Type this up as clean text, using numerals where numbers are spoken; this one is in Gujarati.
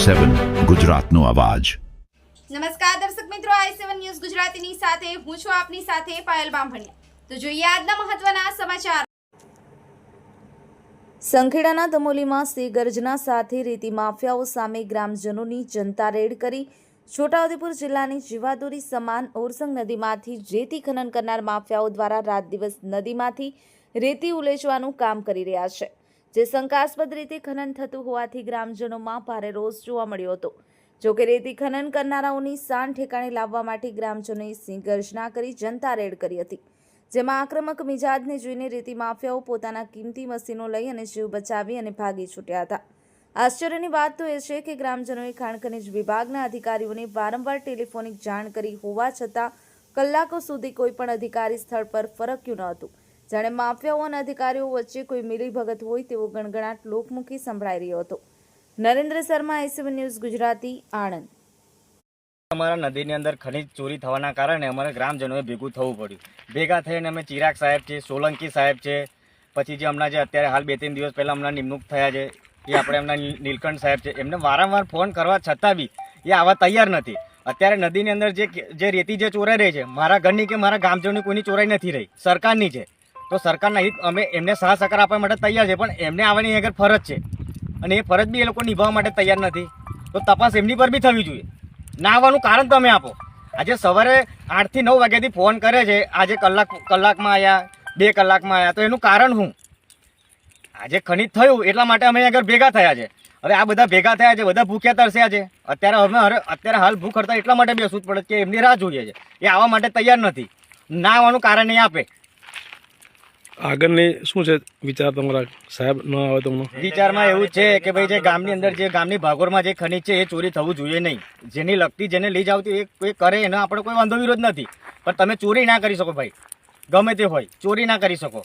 i7 ગુજરાતનો અવાજ। નમસ્કાર દર્શક મિત્રો, i7 ન્યૂઝ ગુજરાતીની સાથે હું છું આપની સાથે પાયલ બામભણિયા। તો જોઈએ આજના મહત્વના સમાચાર। સંખેડાના ધમોલીમાં સિંહ ગર્જના સાથે રેતી માફિયાઓ સામે ગ્રામજનોની જનતા રેડ કરી છોટાઉદેપુર જિલ્લાની જીવાદોરી સમાન ઓરસંગ નદીમાંથી રેતી ખનન કરનાર માફિયાઓ દ્વારા રાત દિવસ નદીમાંથી રેતી ઉલેચવાનું કામ કરી રહ્યા છે, જે શંકાસ્પદ રીતે ખનન થતું હોવાથી ગ્રામજનોમાં ભારે રોષ જોવા મળ્યો હતો। જોકે રેતી ખનન કરનારાઓની શાન ઠેકાણે લાવવા માટે ગ્રામજનોએ સિંહ ગર્જના કરી જનતા રેડ કરી હતી, જેમાં આક્રમક મિજાજને જોઈને રેતી માફિયાઓ પોતાના કિંમતી મશીનો લઈ અને જીવ બચાવી અને ભાગી છૂટ્યા હતા। આશ્ચર્યની વાત તો એ છે કે ગ્રામજનોએ ખાણ ખનિજ વિભાગના અધિકારીઓને વારંવાર ટેલિફોનિક જાણ કરી હોવા છતાં કલાકો સુધી કોઈ પણ અધિકારી સ્થળ પર ફરક્યું ન હતું। જાણે માફિયાઓ અને અધિકારીઓ વચ્ચે કોઈ મિલીભગત હોય તેવો ગણગણાટ લોકમુખી સંભળાઈ રહ્યો હતો। Narendra Sharma, i7 news Gujarati, Anand. અમારા નદીની અંદર ખનીજ ચોરી થવાના કારણે અમારે ગ્રામજનોએ ભેગું થવું પડ્યું। ભેગા થઈને અમે ચિરાગ સાહેબ છે, સોલંકી સાહેબ છે, પછી જે હમણાં જે અત્યારે હાલ 2-3 દિવસ પહેલાં હમણાં નિમણૂક થયા છે એ આપણે એમના નીલકંઠ સાહેબ છે, એમને વારંવાર ફોન કરવા છતાં બી એ આવવા તૈયાર નથી। અત્યારે નદીની અંદર જે રેતી જે ચોરાઈ રહી છે, મારા ઘરની કે મારા ગામજનોની કોઈની ચોરાઈ નથી રહી, સરકારની છે। તો સરકારના હિત અમે એમને સાહ સહકાર આપવા માટે તૈયાર છે, પણ એમને આવવાની આગળ ફરજ છે અને એ ફરજ બી એ લોકો નિભાવવા માટે તૈયાર નથી। તો તપાસ એમની પર બી થવી જોઈએ। ના આવવાનું કારણ તમે આપો। આજે સવારે 8 થી 9 વાગ્યાથી ફોન કરે છે, આજે કલાકમાં આવ્યા, 2 કલાકમાં આવ્યા, તો એનું કારણ શું? આજે ખનીજ થયું એટલા માટે અમે આગળ ભેગા થયા છે। હવે આ બધા ભેગા થયા છે, બધા ભૂખ્યા તરસ્યા છે। અત્યારે હાલ ભૂખ હડતાળ એટલા માટે બેસવું જ પડે કે એમની રાહ જોઈએ છે, એ આવવા માટે તૈયાર નથી। ના આવવાનું કારણ નહીં આપે। આગળની શું છે વિચાર તમારા સાહેબ? ન આવે તો વિચારમાં એવું છે કે ભાઈ જે ગામની અંદર જે ગામની ભાગોળમાં જે ખનીજ છે એ ચોરી થવું જોઈએ નહીં। જેની લગતી જેને લઈ જાવતી એ કરે, એનો આપણે કોઈ વાંધો વિરોધ નથી, પણ તમે ચોરી ના કરી શકો ભાઈ, ગમે તે હોય ચોરી ના કરી શકો।